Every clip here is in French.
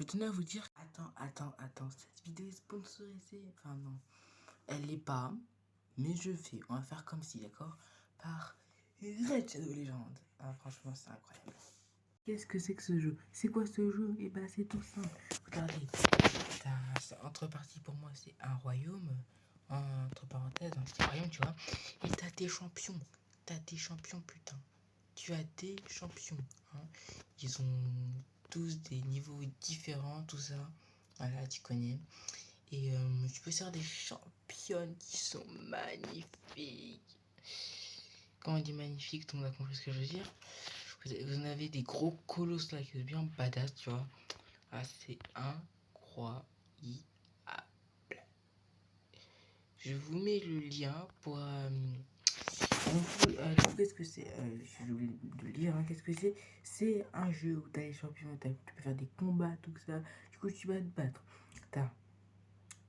je tenais à vous dire... Attends, cette vidéo est sponsorisée. Enfin non, elle l'est pas, mais je fais. On va faire comme si, d'accord? Par Red Shadow Legend. Ah, franchement, c'est incroyable. Qu'est-ce que c'est que ce jeu? C'est quoi ce jeu? Eh ben, c'est tout simple. Regardez, entre parties pour moi, c'est un royaume. Entre parenthèses, un petit royaume, tu vois. Et t'as tes champions. Putain. Tu as des champions. Hein. Ils ont tous des niveaux différents, tout ça. Voilà, tu connais. Et tu peux faire des championnes qui sont magnifiques. Quand on dit magnifique, tout le monde a compris ce que je veux dire. Vous en avez des gros colosses là qui sont bien badass, tu vois. Ah, c'est incroyable. Je vous mets le lien pour... qu'est-ce que c'est? J'ai oublié de le dire, hein, qu'est-ce que c'est? C'est un jeu où t'as les champions, tu peux faire des combats, tout ça. Du coup, tu vas te battre. T'as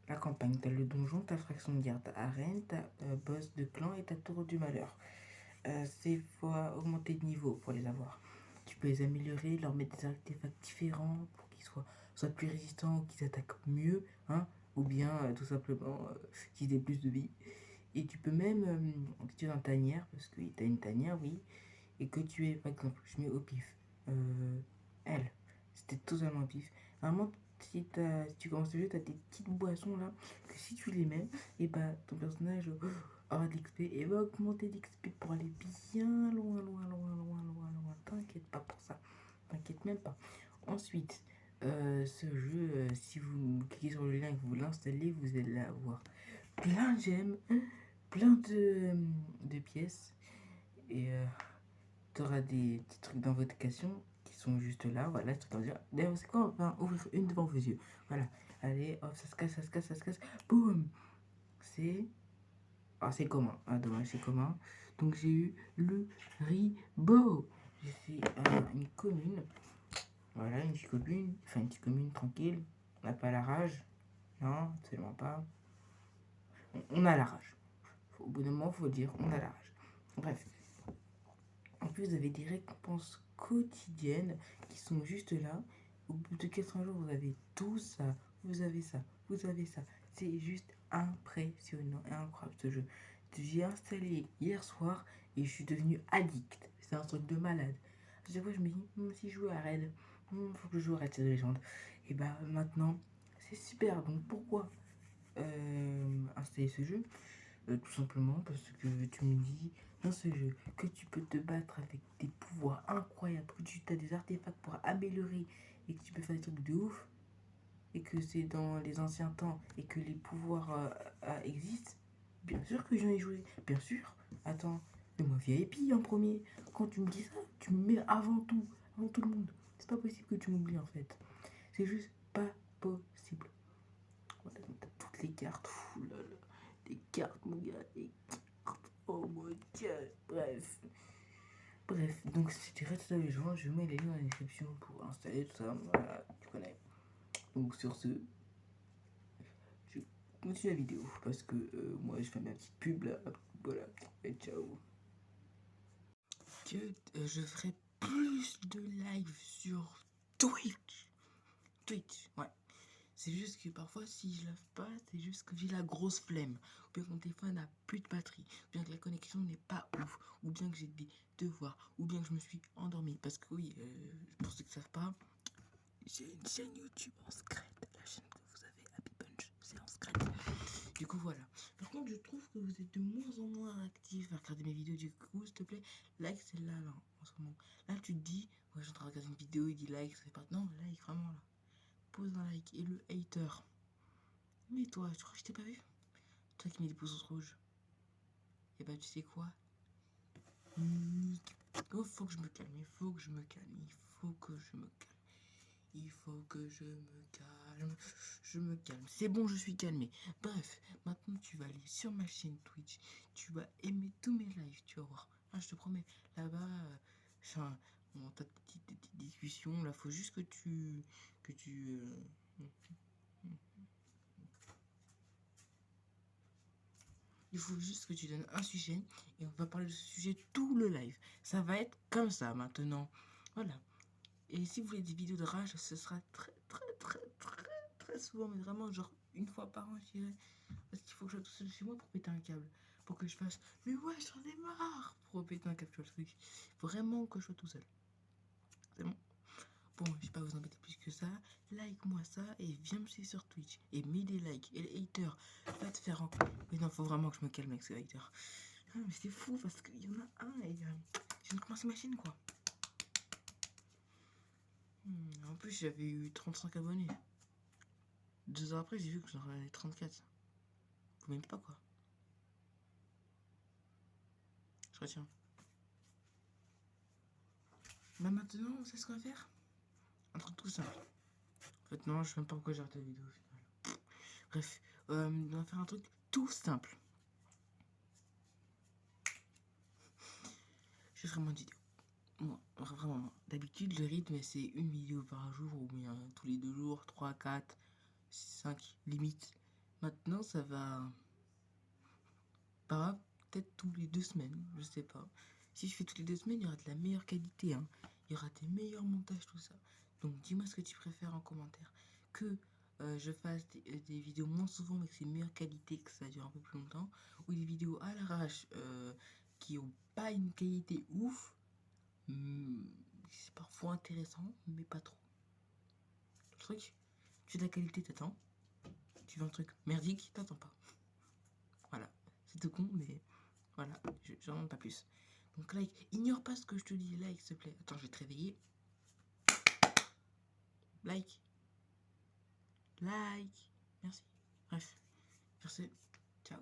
la campagne, t'as le donjon, t'as fraction de guerre, t'as arène, t'as boss de clan et t'as tour du malheur. C'est faut augmenter de niveau pour les avoir. Tu peux les améliorer, leur mettre des artefacts différents pour qu'ils soient plus résistants ou qu'ils attaquent mieux, hein, ou bien tout simplement qu'ils aient plus de vie. Et tu peux même, si tu es dans ta tanière, parce que tu as une tanière, oui, et que tu es, par exemple, je mets au pif, elle, c'était totalement au pif. Normalement, si tu commences le jeu, tu as des petites boissons là, que si tu les mets, et bah ton personnage aura de l'XP et va augmenter l'XP pour aller bien loin. T'inquiète pas pour ça, t'inquiète même pas. Ensuite, ce jeu, si vous cliquez sur le lien et que vous l'installez, vous allez avoir plein de gemmes, plein de pièces et tu auras des petits trucs d'invocation qui sont juste là. Voilà, je te dire. D'ailleurs, c'est quoi? On va ouvrir une devant vos yeux. Voilà, allez, hop, ça se casse. Boum! C'est. Ah, c'est commun. Ah, dommage, c'est commun. Donc, j'ai eu le Ribot. J'ai fait une commune. Voilà, une petite commune. Enfin, une petite commune tranquille. On n'a pas la rage. Non, absolument pas. On a la rage. Au bout d'un moment, faut dire, on a la rage. Bref. En plus, vous avez des récompenses quotidiennes qui sont juste là. Au bout de 80 jours, vous avez tout ça. Vous avez ça. C'est juste impressionnant et incroyable ce jeu. J'ai installé hier soir et je suis devenu addict. C'est un truc de malade. À chaque fois, je me dis, si je joue à Red, faut que je joue à Red Shadow Legends. Et bah maintenant, c'est super. Donc pourquoi installer ce jeu? Tout simplement parce que tu me dis dans ce jeu que tu peux te battre avec des pouvoirs incroyables, que tu as des artefacts pour améliorer et que tu peux faire des trucs de ouf et que c'est dans les anciens temps et que les pouvoirs existent. Bien sûr que j'en ai joué, bien sûr. Attends, mais moi VIP en premier. Quand tu me dis ça, tu me mets avant tout le monde. C'est pas possible que tu m'oublies en fait. C'est juste pas possible. Voilà, donc t'as toutes les cartes. Ouh là là. Des cartes, mon gars, des cartes. Oh mon dieu. Bref, donc si tu restes à les gens, je mets les liens dans la description pour installer tout ça. Voilà, tu connais. Donc sur ce, je continue la vidéo parce que moi je fais ma petite pub là. Voilà, et ciao. Que je ferai plus de live sur Twitch. Ouais. C'est juste que parfois, si je lave pas, c'est juste que j'ai la grosse flemme. Ou bien que mon téléphone n'a plus de batterie. Ou bien que la connexion n'est pas ouf. Ou bien que j'ai des devoirs. Ou bien que je me suis endormi. Parce que oui, pour ceux qui ne savent pas, j'ai une chaîne YouTube en secret. La chaîne que vous avez, Happy Punch, c'est en secret. Du coup, voilà. Par contre, je trouve que vous êtes de moins en moins actifs à regarder mes vidéos. Du coup, s'il te plaît, like celle-là, là, en ce moment. Là, tu te dis, ouais, je suis en train de regarder une vidéo, il dit like, c'est pas... Non, like, vraiment, là. Pose un like et le hater. Mais toi, tu crois que je t'ai pas vu? Toi qui mets des pouces rouges. Et bah tu sais quoi? Oh, faut que je me calme, il faut que je me calme. Je me calme. C'est bon, je suis calmé. Bref, maintenant tu vas aller sur ma chaîne Twitch. Tu vas aimer tous mes lives, tu vas voir. Ah, je te promets, là-bas, enfin, bon, t'as des petites discussions. Là, faut juste que tu il faut juste que tu donnes un sujet et on va parler de ce sujet tout le live. Ça va être comme ça maintenant. Voilà. Et si vous voulez des vidéos de rage, ce sera très souvent, mais vraiment genre une fois par an, je dirais. Parce qu'il faut que je sois tout seul chez moi pour péter un câble. Pour que je fasse, mais ouais, j'en ai marre pour péter un câble, tu vois le truc. Il faut vraiment que je sois tout seul. C'est bon. Bon, je vais pas vous embêter plus que ça. Like-moi ça et viens me suivre sur Twitch. Et mets des likes. Et les haters, va te faire encore. Mais non, faut vraiment que je me calme avec ces haters. Ah, mais c'est fou parce qu'il y en a un et je viens de commencer ma chaîne quoi. En plus, j'avais eu 35 abonnés. 2 heures après, j'ai vu que j'en avais 34. Vous m'aimez pas quoi. Je retiens. Bah maintenant, on sait ce qu'on va faire. Un truc tout simple. En fait, non, je sais même pas pourquoi j'ai arrêté la vidéo au final. Bref, on va faire un truc tout simple. Je ferai moins de vidéos. Moi, vraiment, moi. D'habitude, le rythme, c'est une vidéo par jour ou bien tous les 2 jours, 3, 4, 5, limite. Maintenant, ça va. Pas peut-être tous les 2 semaines, je sais pas. Si je fais toutes les 2 semaines, il y aura de la meilleure qualité, hein. Il y aura des meilleurs montages, tout ça. Donc dis-moi ce que tu préfères en commentaire. Que je fasse des vidéos moins souvent mais que c'est meilleure qualité, que ça dure un peu plus longtemps. Ou des vidéos à l'arrache qui ont pas une qualité ouf. C'est parfois intéressant, mais pas trop. Le truc, tu veux de la qualité, t'attends. Tu veux un truc merdique, t'attends pas. Voilà, c'est tout con, mais voilà, j'en demande pas plus. Donc like, ignore pas ce que je te dis, like s'il te plaît. Attends, je vais te réveiller. Like. Like. Merci. Bref, sur ce, ciao.